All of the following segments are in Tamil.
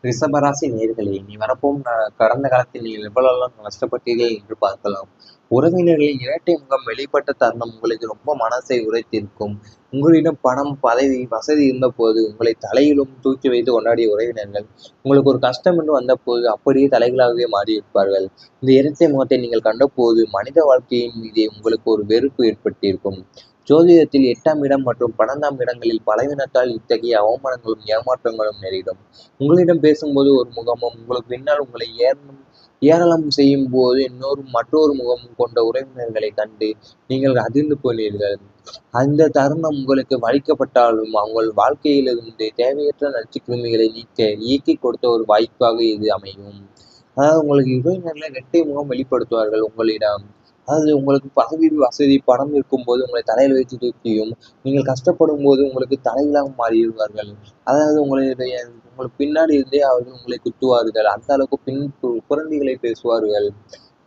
ரிஷபராசி நேயர்களே, இனி வரப்போகும் கடந்த காலத்தில் நீங்கள் எவ்வளவெல்லாம் கஷ்டப்பட்டீர்கள் என்று பார்க்கலாம். உறவினர்களின் இரட்டை முகம் வெளிப்பட்ட தருணம் உங்களுக்கு ரொம்ப மனசை உடைத்திருக்கும். உங்களிடம் பணம், பதவி, வசதி இருந்தபோது உங்களை தலையிலும் தூக்கி வைத்து கொண்டாடிய உறவினர்கள், உங்களுக்கு ஒரு கஷ்டம் என்று வந்தபோது அப்படியே தலைகளாகவே மாறியிருப்பார்கள். இந்த இரட்டை முகத்தை நீங்கள் கண்டபோது மனித வாழ்க்கையின் மீதே உங்களுக்கு ஒரு வெறுப்பு ஏற்பட்டிருக்கும். ஜோதிடத்தில் 8ஆம் இடம் மற்றும் 12ஆம் இடங்களில் பலவீனத்தால் இத்தகைய அவமானங்களும் ஏமாற்றங்களும் நேரிடும். உங்களிடம் பேசும்போது ஒரு முகமும், உங்களுக்கு பின்னால் உங்களை ஏளனம் செய்யும் போது மற்றொரு முகமும் கொண்ட உறவினர்களை கண்டு நீங்கள் அதிர்ந்து போனீர்கள். அந்த தருணம் உங்களுக்கு வலிக்கப்பட்டாலும் உங்கள் வாழ்க்கையிலிருந்து தேவையற்ற நச்சுக்கிருமிகளை இயக்கிக் கொடுத்த ஒரு வாய்ப்பாக இது அமையும். அதாவது உங்களுக்கு உறவினர்களை இரட்டை முகம் வெளிப்படுத்துவார்கள் உங்களிடம். அதாவது உங்களுக்கு பதவி, வசதி, பணம் இருக்கும்போது உங்களை தலையில வைத்து தூக்கியும், நீங்கள் கஷ்டப்படும்போது உங்களுக்கு தலைகீழாக மாறிடுவார்கள். அதாவது உங்களுக்கு பின்னாடி இருந்தே அவர்கள் உங்களை குத்துவார்கள். அந்த அளவுக்கு புரண்டிகளை பேசுவார்கள்.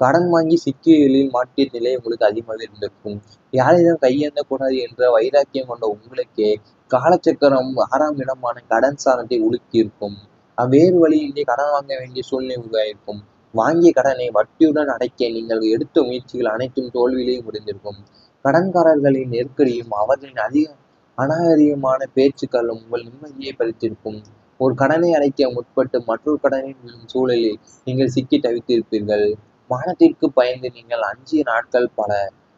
கடன் வாங்கி சிக்கியலில் மாட்டிய நிலை உங்களுக்கு அதிகமாக இருந்திருக்கும். யாரையும் கையேந்தக்கூடாது என்ற வைராக்கியம் கொண்ட உங்களுக்கே காலச்சக்கரம் 6ஆம் இடமான கடன் ஸ்தானத்தை உலுக்கியிருக்கும். வேறு வழியின்றி கடன் வாங்க வேண்டிய சூழ்நிலை உருவாயிருக்கும். வாங்கிய கடனை வட்டியுடன் அடைக்க நீங்கள் எடுத்த முயற்சிகள் அனைத்தும் தோல்வியிலேயே முடிந்திருக்கும். கடன்காரர்களின் நெருக்கடியும் அவர்களின் அநாகரிகமான பேச்சுக்களும் உங்கள் நிம்மதியை பறித்திருக்கும். ஒரு கடனை அடைக்க முற்பட்டு மற்றொரு கடனில் விழும் சூழலில் நீங்கள் சிக்கி தவித்திருப்பீர்கள். மானத்திற்கு பயந்து நீங்கள் அஞ்சிய நாட்கள் பல.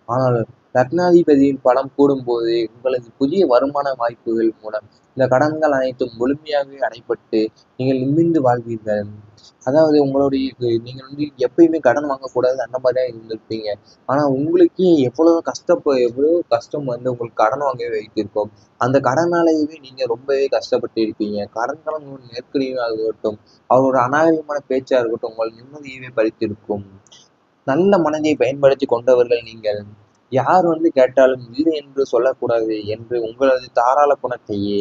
ஆனால் லக்னாதிபதியின் பலம் கூடும்போது உங்களது புதிய வருமான வாய்ப்புகள் மூலம் இந்த கடன்கள் அனைத்தும் முழுமையாகவே அடைபட்டு நீங்கள் நிமிர்ந்து வாழ்வீர்கள். அதாவது நீங்கள் எப்பயுமே கடன் வாங்கக்கூடாது அந்த மாதிரி தான் இருந்திருப்பீங்க. ஆனா உங்களுக்கே எவ்வளவு கஷ்டம் வந்து உங்களுக்கு கடன் வாங்க வைத்திருக்கும். அந்த கடனாலேயே நீங்க ரொம்பவே கஷ்டப்பட்டு இருப்பீங்க. கடன்காரங்களோட நெருக்கடியாக இருக்கட்டும், அவரோட அநாகரிகமான பேச்சா இருக்கட்டும், உங்கள் நிம்மதியவே பறித்திருக்கும். நல்ல மனதை பயன்படுத்தி கொண்டவர்கள் நீங்கள். யார் வந்து கேட்டாலும் இல்லை என்று சொல்லக்கூடாது என்று உங்களது தாராள குணத்தையே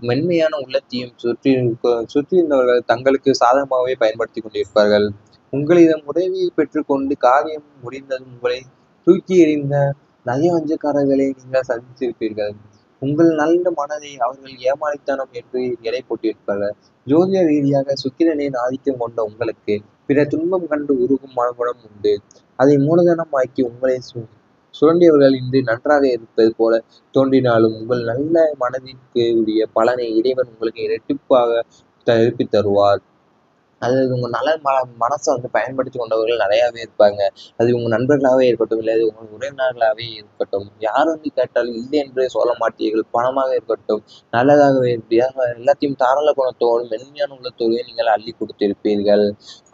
மென்மையான உள்ளத்தையும் சுற்றியிருந்தவர்கள் தங்களுக்கு சாதகமாகவே பயன்படுத்தி கொண்டிருப்பார்கள். உங்களிடம் உதவியை பெற்றுக்கொண்டு காரியம் முடிந்ததும் உங்களை தூக்கி எறிந்த நயவஞ்சக்காரர்களை நீங்கள் சந்தித்திருப்பீர்கள். உங்கள் நல்ல மனதை அவர்கள் ஏமாளித்தனம் என்று எடை போட்டிருப்பார்கள். ஜோதிட ரீதியாக சுக்கிரனின் ஆதிக்கம் கொண்ட உங்களுக்கு பிற துன்பம் கண்டு உருகும் மனகுணம் உண்டு. அதை மூலதனமாக்கி உங்களை சுரண்டியவர்கள் இன்று நன்றாக இருப்பது போல தோன்றினாலும் உங்கள் நல்ல மனதிற்கு உரிய பலனை இறைவன் உங்களுக்கு இரட்டிப்பாக திருப்பி தருவார். அது உங்க நல்ல மனசை வந்து பயன்படுத்தி கொண்டவர்கள் நிறையாவே இருப்பாங்க. அது உங்க நண்பர்களாகவே இருக்கட்டும், இல்லை உங்கள் உறவினர்களாகவே இருக்கட்டும், யார் வந்து கேட்டாலும் இல்லை என்று சொல்ல மாட்டீர்கள். பணமாக இருக்கட்டும், நல்லதாகவே எல்லாத்தையும் தாராள குணத்தோடும் மென்மையான உள்ளத்தோடு நீங்கள் அள்ளி கொடுத்திருப்பீர்கள்.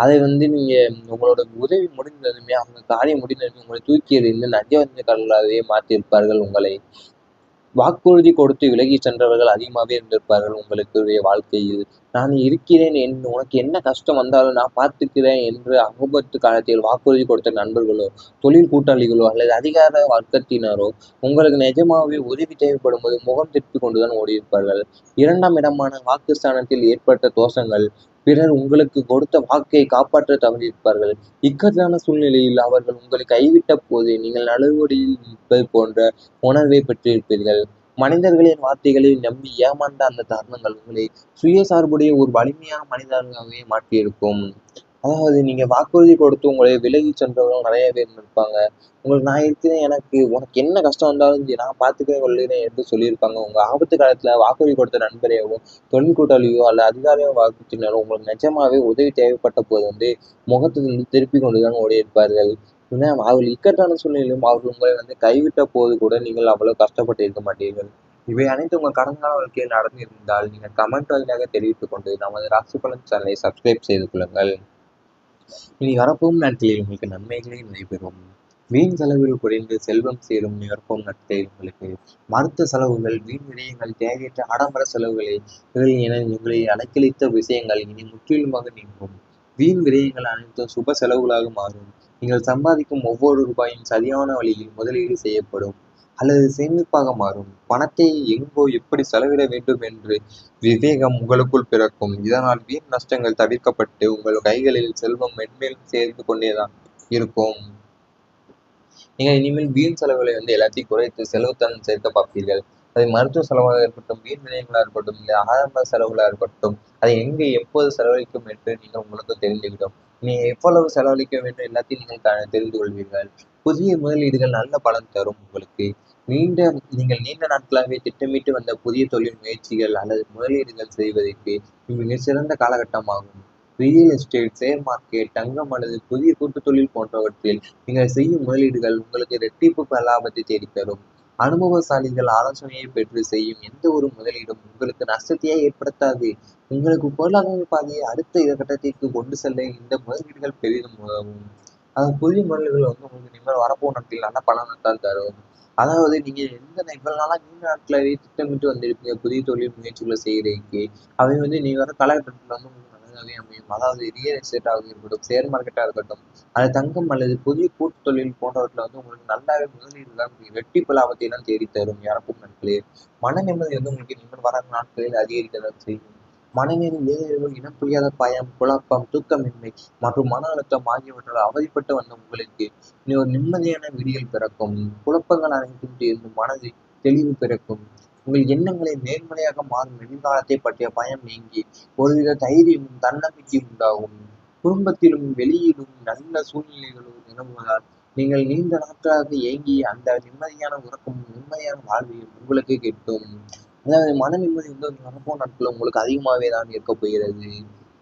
அதை வந்து நீங்க உங்களோட உதவி முடிந்ததுமே அவங்க காரியம் முடிந்ததுமே உங்களை தூக்கி எறிந்து நஞ்சவஞ்சகர்களாகவே மாற்றியிருப்பார்கள் உங்களை. வாக்குறுதி கொடுத்து விலகி சென்றவர்கள் அதிகமாகவே இருந்திருப்பார்கள் உங்களுக்கு வாழ்க்கையில். நான் இருக்கிறேன், உனக்கு என்ன கஷ்டம் வந்தாலும் நான் பார்த்துக்கிறேன் என்று ஆபத்து காலத்தில் வாக்குறுதி கொடுத்த நண்பர்களோ, தொழில் கூட்டாளிகளோ அல்லது அதிகார வர்க்கத்தினரோ உங்களுக்கு நிஜமாகவே உதவி தேவைப்படும் போது முகம் திருப்பி கொண்டுதான் ஓடியிருப்பார்கள். 2ஆம் இடமான வாக்குஸ்தானத்தில் ஏற்பட்ட தோஷங்கள் பிறர் உங்களுக்கு கொடுத்த வாக்கை காப்பாற்ற தவறியிருப்பார்கள். இக்கட்டான சூழ்நிலையில் அவர்கள் உங்களை கைவிட்ட போது நீங்கள் நடுவடியில் நிற்பது போன்ற உணர்வை பெற்றிருப்பீர்கள். மனிதர்களின் வார்த்தைகளை நம்பி ஏமாந்த அந்த தருணங்கள் உங்களை சுயசார்புடைய ஒரு வலிமையான மனிதர்களாகவே மாற்றியிருக்கும். அதாவது நீங்க வாக்குறுதி கொடுத்து உங்களை விலகி சென்றவர்கள் நிறைய பேர் இருந்திருப்பாங்க. உங்களுக்கு நான் இருக்கிறேன், உனக்கு என்ன கஷ்டம் வந்தாலும் நான் பார்த்துக்கிறேன் கொள்கிறேன் என்று சொல்லியிருப்பாங்க. உங்க ஆபத்து காலத்துல வாக்குறுதி கொடுத்த நண்பரையோ, தொழில் கூட்டாளியோ அல்ல அதிகார வர்க்கத்தினரோ உங்களுக்கு நிஜமாவே உதவி தேவைப்பட்ட போது வந்து முகத்திலிருந்து திருப்பி கொண்டுதான் ஓடியிருப்பார்கள். ஏன்னா அவர்கள் இக்கட்டான சூழ்நிலையிலும் அவர்கள் உங்களை வந்து கைவிட்ட போது கூட நீங்கள் அவ்வளவு கஷ்டப்பட்டு இருக்க மாட்டீர்கள். இவை அனைத்து உங்கள் கடந்த வாழ்க்கையில் நடந்திருந்தால் நீங்கள் கமெண்ட் வாயிலாக தெரிவித்துக் கொண்டு நமது ராசி பலன் சேனலை சப்ஸ்கிரைப் செய்து கொள்ளுங்கள். இனி வரப்போகும் நாட்களில் உங்களுக்கு நன்மைகளே நடைபெறும். வீண் செலவில் குறைந்து செல்வம் சேரும் வரப்போகும் நாட்களில் உங்களுக்கு மருத்துவ செலவுகள், வீண் விரயங்கள், தேவையற்ற ஆடம்பர செலவுகளை என உங்களை அலைக்கழித்த விஷயங்கள் இனி முற்றிலுமாக நீங்கும். வீண் விரயங்கள் அனைத்தும் சுப செலவுகளாக மாறும். நீங்கள் சம்பாதிக்கும் ஒவ்வொரு ரூபாயும் சரியான வழியில் முதலீடு செய்யப்படும் அல்லது சேமிப்பாக மாறும். பணத்தை எங்கோ எப்படி செலவிட வேண்டும் என்று விவேகம் உங்களுக்குள் பிறக்கும். இதனால் வீண் நஷ்டங்கள் தவிர்க்கப்பட்டு உங்கள் கைகளில் செல்வம் மென்மேலும் சேர்ந்து கொண்டேதான் இருக்கும். நீங்கள் இனிமேல் வீண் செலவுகளை வந்து எல்லாத்தையும் குறைத்து செலவுத்தனம் சேர்க்க பார்ப்பீர்கள். அது மருத்துவ செலவாக இருக்கட்டும், வீண் விரயங்களா இருக்கட்டும், இல்லை ஆடம்பர செலவுகளா இருக்கட்டும், அதை எங்கே எப்போது செலவழிக்கும் என்று நீங்கள் உங்களுக்கு தெரிந்துவிடும். நீ எவ்வளவு செலவழிக்க வேண்டும் எல்லாத்தையும் நீங்கள் தெரிந்து கொள்வீர்கள். புதிய முதலீடுகள் நல்ல பலன் தரும் உங்களுக்கு. நீங்கள் நீண்ட நாட்களாகவே திட்டமிட்டு வந்த புதிய தொழில் முயற்சிகள் அல்லது முதலீடுகள் செய்வதற்கு மிகச்சிறந்த காலகட்டமாகும். ரியல் எஸ்டேட், ஷேர் மார்க்கெட், தங்கம் அல்லது புதிய கூட்டுத் தொழில் போன்றவற்றில் நீங்கள் செய்யும் முதலீடுகள் உங்களுக்கு இரட்டிப்பு லாபத்தை தேடித்தரும். அனுபவசாலிகள் ஆலோசனையை பெற்று செய்யும் எந்த ஒரு முதலீடும் உங்களுக்கு நஷ்டத்தையே ஏற்படுத்தாது. உங்களுக்கு பொருளாதார பாதையை அடுத்த கட்டத்திற்கு கொண்டு செல்ல இந்த முதலீடுகள் பெரிதும் உதவும். புதிய முதலீடுகள் உங்களுக்கு இனிமேல் வரப்போகும் நாட்களில் நல்ல பலனைத்தான் தரும். அதாவது நீங்க இவ்வளவு நாளா நீண்ட நாட்களாவே திட்டமிட்டு வந்திருப்பீங்க புதிய தொழில் முயற்சிகளை செய்யறதுக்கு. அவை நீ வர காலகட்டத்துல உங்களுக்கு நல்லதாவே அமையும். அதாவது ரியல் எஸ்டேட்டாக இருக்கட்டும், ஷேர் மார்க்கெட்டா இருக்கட்டும், அது தங்கம் அல்லது புதிய கூட்டு தொழில் போன்றவற்றில் உங்களுக்கு நல்லாவே முதலீடுகள் இரட்டிப்பு லாபத்தை எல்லாம் தேடித் தரும் இறக்கும் நாட்களே. மன நிம்மதி உங்களுக்கு இனிமேல் வர நாட்களில் அதிகரிக்கதான் செய்யும். மனநிலை ஏதேனும் இனம் புரியாத பயம், குழப்பம், தூக்கமின்மை மற்றும் மன அழுத்தம் ஆகியவற்றால் அவதிப்பட்டு வந்த உங்களுக்கு இனி ஒரு நிம்மதியான விடியல் பிறக்கும். குழப்பங்கள் அனைத்தும் தீர்ந்து மனதில் தெளிவு பிறக்கும். உங்கள் எண்ணங்களை நேர்மறையாக மாறும் எதிர்காலத்தை பற்றிய பயம் நீங்கி ஒருவித தைரியமும் தன்னம்பிக்கையும் உண்டாகும். குடும்பத்திலும் வெளியிலும் நல்ல சூழ்நிலைகளும் நிலவுவதால் நீங்கள் நீண்ட நாட்களாக ஏங்கி அந்த நிம்மதியான உறக்கமும் நிம்மதியான வாழ்வையும் உங்களுக்கு கிட்டும். அதாவது மன நிம்மதி வரப்போன நாட்கள் உங்களுக்கு அதிகமாகவே தான் இருக்க போகிறது.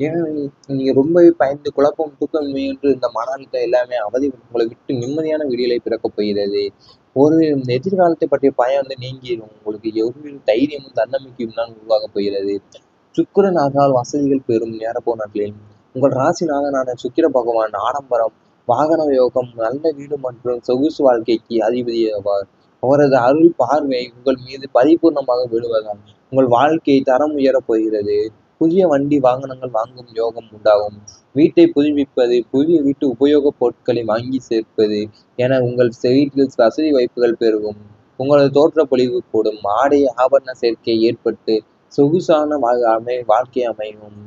ஏனெனில் நீங்க ரொம்பவே பயந்து குழப்பம், தூக்கமின்மை என்று இந்த மன அழுத்தம் எல்லாமே உங்களை விட்டு நிம்மதியான விடியலை பிறக்கப் போகிறது. ஒரு எதிர்காலத்தை பற்றிய பயம் நீங்கிடும். உங்களுக்கு எவ்வளவு தைரியமும் தன்னம்பிக்கையும் தான் உருவாகப் போகிறது. சுக்கிரன் ஆகால் வசதிகள் பெறும் நேரப்போ நாட்களில் உங்கள் ராசிநாதனான சுக்கிர பகவான் ஆடம்பரம், வாகன யோகம், நல்ல வீடு மற்றும் சொகுசு வாழ்க்கைக்கு அதிபதி ஆவார். அவரது அருள் பார்வை உங்கள் மீது பரிபூர்ணமாக விழுவதால் உங்கள் வாழ்க்கை தரம் உயரப் போகிறது. புதிய வண்டி வாகனங்கள் வாங்கும் யோகம் உண்டாகும். வீட்டை புதுப்பிப்பது, புதிய வீட்டு உபயோகப் பொருட்களை வாங்கி சேர்ப்பது என உங்கள் வீட்டில் வசதி வாய்ப்புகள் பெருகும். உங்களது தோற்ற பொலிவு கூடும். ஆடை ஆபரண சேர்க்கை ஏற்பட்டு சொகுசான வாழ்க்கை அமையும்.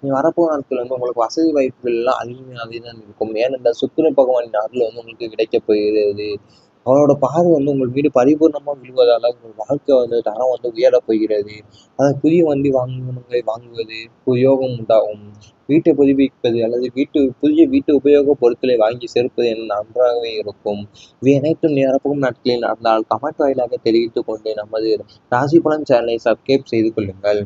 நீ வரப்போகிற நாட்கள் உங்களுக்கு வசதி வாய்ப்புகள் எல்லாம் அதிகமாகவே தான் இருக்கும். ஏனென்றால் சுக்கிர பகவானின் அருள் உங்களுக்கு கிடைக்கப் போகிறது. அவரோட பார்வை உங்கள் மீது பரிபூர்ணமா விழுவதால உங்கள் வாழ்க்கை தரம் உயரப் போகிறது. அதாவது புதிய வண்டி வாங்குவது யோகம் உண்டாகும். வீட்டை புதுப்பிப்பது அல்லது புதிய வீட்டு உபயோகப் பொருட்களை வாங்கி சேர்ப்பது என நன்றாகவே இருக்கும். இவை அனைத்தும் நிரப்பும் நாட்களில் நடந்தால் கமெண்ட் வாயிலாக தெரிவித்துக் கொண்டு நமது ராசி பலன் சேனலை சப்ஸ்கிரைப் செய்து கொள்ளுங்கள்.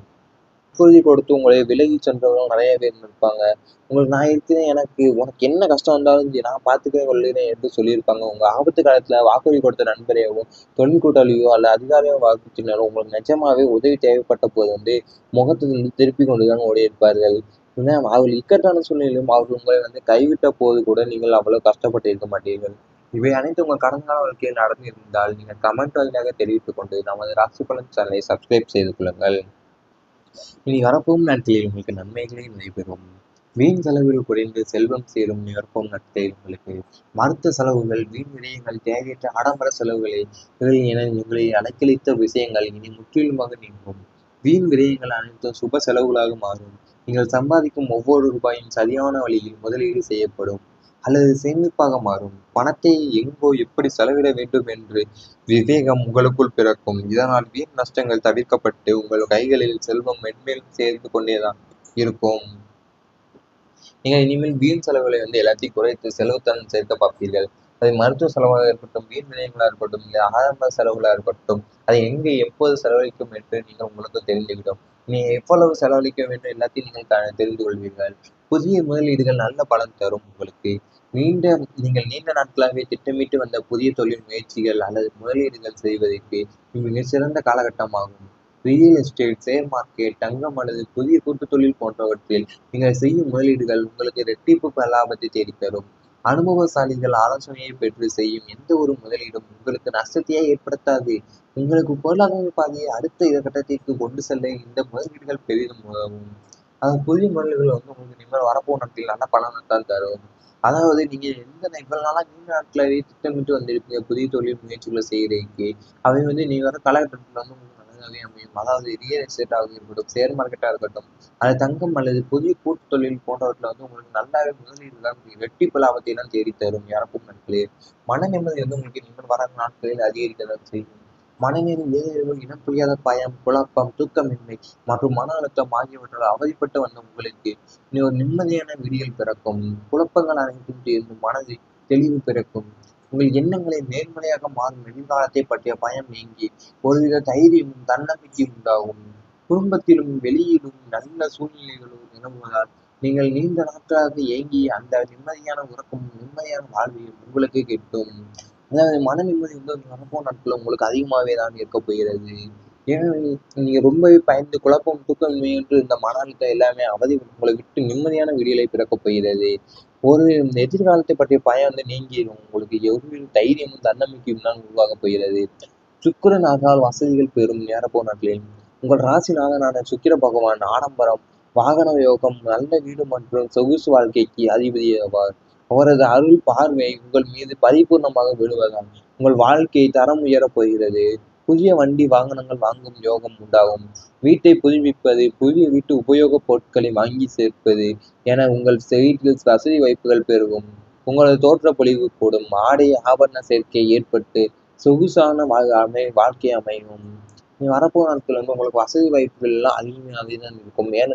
வாக்குறுதி கொடுத்து உங்களை விலகி சென்றவர்கள் நிறைய பேர் இருப்பாங்க. உங்களுக்கு நான் இருக்கிறேன், உனக்கு என்ன கஷ்டம் வந்தாலும் நான் பார்த்துக்கவே கொள்கிறேன் என்று சொல்லியிருப்பாங்க. உங்க ஆபத்து காலத்துல வாக்குறுதி கொடுத்த நண்பரையோ, தொழில் கூட்டாளியோ அல்ல அதிகாரியோ வாக்குறுதினாலும் உங்களுக்கு நிஜமாவே உதவி தேவைப்பட்ட போது முகத்திலிருந்து திருப்பி கொண்டுதான் ஓடி இருப்பார்கள். ஏன்னா அவர்கள் இக்கட்டான சூழ்நிலையிலும் அவர்கள் உங்களை கைவிட்ட போது கூட நீங்கள் அவ்வளவு கஷ்டப்பட்டு இருக்க மாட்டீர்கள். இவை அனைத்து உங்கள் கடந்த கால வாழ்க்கையில் நடந்திருந்தால் நீங்கள் கமெண்ட் வாயிலாக தெரிவித்துக் கொண்டு நமது ராசி பலன் சேனலை சப்ஸ்கிரைப் செய்து கொள்ளுங்கள். இனி வரப்போகும் நாட்களில் உங்களுக்கு நன்மைகளே நடைபெறும். வீண் செலவில் குறைந்து செல்வம் சேரும் வரப்போகும் நாட்களில் உங்களுக்கு மருத்துவ செலவுகள், வீண் விரயங்கள், தேவையற்ற ஆடம்பர செலவுகளை என உங்களை அலைக்கழித்த விஷயங்கள் இனி முற்றிலுமாக நீங்கும். வீண் விரயங்கள் அனைத்தும் சுப செலவுகளாக மாறும். நீங்கள் சம்பாதிக்கும் ஒவ்வொரு ரூபாயும் சரியான வழியில் முதலீடு செய்யப்படும் அல்லது சேமிப்பாக மாறும். பணத்தை எங்கோ எப்படி செலவிட வேண்டும் என்று விவேகம் உங்களுக்குள் பிறக்கும். இதனால் வீண் நஷ்டங்கள் தவிர்க்கப்பட்டு உங்கள் கைகளில் செல்வம் மென்மேலும் சேர்ந்து கொண்டேதான் இருக்கும். நீங்கள் இனிமேல் வீண் செலவுகளை எல்லாத்தையும் குறைத்து செலவுத்தன் சேர்க்க பார்ப்பீர்கள். அது மருத்துவ செலவாக இருக்கட்டும், வீண் விரயங்களாக இருக்கட்டும், இல்லை ஆடம்பர செலவுகளாக இருக்கட்டும், அதை எங்கே எப்போது செலவழிக்கும் என்று நீங்கள் உங்களுக்கு தெரிந்துவிடும். நீ எவ்வளவு செலவழிக்க வேண்டும் எல்லாத்தையும் நீங்கள் தெரிந்து கொள்வீர்கள். புதிய முதலீடுகள் நல்ல பலன் தரும் உங்களுக்கு. நீங்கள் நீண்ட நாட்களாகவே திட்டமிட்டு வந்த புதிய தொழில் முயற்சிகள் அல்லது முதலீடுகள் செய்வதற்கு மிகச்சிறந்த காலகட்டமாகும். ரியல் எஸ்டேட், ஷேர் மார்க்கெட், தங்கம் அல்லது புதிய கூட்டுத் தொழில் போன்றவற்றில் நீங்கள் செய்யும் முதலீடுகள் உங்களுக்கு இரட்டிப்பு லாபத்தை தேடித்தரும். அனுபவசாலிகள் ஆலோசனையை பெற்று செய்யும் எந்த ஒரு முதலீடும் உங்களுக்கு நஷ்டத்தையே ஏற்படுத்தாது. உங்களுக்கு பொருளாதார பாதையை அடுத்த கட்டத்திற்கு கொண்டு செல்ல இந்த முதலீடுகள் பெரிதும் உதவும். புதிய முதலீடுகள் உங்களுக்கு இனிமேல் வரப்போகும் நாட்களில் நல்ல பலனைத்தான் தரும். அதாவது நீங்க இவ்வளவு நாளா நீண்ட நாட்களாகவே திட்டமிட்டு வந்திருப்பீங்க புதிய தொழில் முயற்சிகளை செய்யறதுக்கு. அவை நீ வர காலகட்டத்தில் உங்களுக்கு நல்லதாகவே அமையும். அதாவது ரியல் எஸ்டேட்டாக இருக்கட்டும், ஷேர் மார்க்கெட்டா இருக்கட்டும், அது தங்கம் அல்லது புதிய கூட்டு தொழில் போன்றவற்றில் உங்களுக்கு நல்லாவே முதலீடுகள் இரட்டிப்பு லாபத்தை எல்லாம் தேடி தரும் இறக்கும் நாட்களே. மன நிம்மதி உங்களுக்கு இனிமேல் வர நாட்களில் அதிகரிக்கதான் செய்யும். மனநிலை ஏதேனும் இனம் புரியாத பயம், குழப்பம், தூக்கமின்மை மற்றும் மன அழுத்தம் ஆகியவற்றால் அவதிப்பட்டு வந்த உங்களுக்கு இனி ஒரு நிம்மதியான விடியல் பிறக்கும். குழப்பங்கள் அனைத்தும் தீர்ந்து மனதில் தெளிவு பிறக்கும். உங்கள் எண்ணங்களை நேர்மறையாக மாறும் எதிர்காலத்தை பற்றிய பயம் நீங்கி ஒருவித தைரியமும் தன்னம்பிக்கையும் உண்டாகும். குடும்பத்திலும் வெளியிலும் நல்ல சூழ்நிலைகளும் நிலவுவதால் நீங்கள் நீண்ட நாட்களாக ஏங்கிய அந்த நிம்மதியான உறக்கமும் நிம்மதியான வாழ்வையும் உங்களுக்கு கிட்டும். அதாவது மன நிம்மதி வந்து வரப்போற நாட்கள்ல உங்களுக்கு அதிகமாவே தான் இருக்கப் போகிறது. ஏனெனில் நீங்க ரொம்பவே பயந்து குழப்பம், தூக்கமின்மையின்றி இந்த மன அழுத்தம் எல்லாமே அவதி உங்களை விட்டு நிம்மதியான விடியலை பிறக்கப் போகிறது. ஒரு எதிர்காலத்தை பற்றிய பயம் வந்து நீங்கிரும். உங்களுக்கு ஒரு தைரியமும் தன்னம்பிக்கையும் தான் உருவாகப் போகிறது. சுக்கிரன் ஆகால் வசதிகள் பெறும் நேரப்போர் நாட்களில் உங்கள் ராசிநாதனான சுக்கிர பகவான் ஆடம்பரம், வாகன யோகம், நல்ல வீடு மற்றும் சொகுசு வாழ்க்கைக்கு அதிபதியாவார். அவரது அருள் பார்வை உங்கள் மீது பரிபூர்ணமாக விழுவதால் உங்கள் வாழ்க்கை தரம் உயரப் போகிறது. புதிய வண்டி வாகனங்கள் வாங்கும் யோகம் உண்டாகும். வீட்டை புதுப்பிப்பது, புதிய வீட்டு உபயோகப் பொருட்களை வாங்கி சேர்ப்பது என உங்கள் வீட்டில் வசதி வாய்ப்புகள் பெருகும். உங்களது தோற்றப்பொழிவு கூடும். ஆடை ஆபரண சேர்க்கை ஏற்பட்டு சொகுசான வாழ்க்கை அமையும். இனி வரப்போற நாட்கள் வந்து உங்களுக்கு வசதி வாய்ப்புகள் எல்லாம் அதிகமாகவே தான் இருக்கும். மேலும்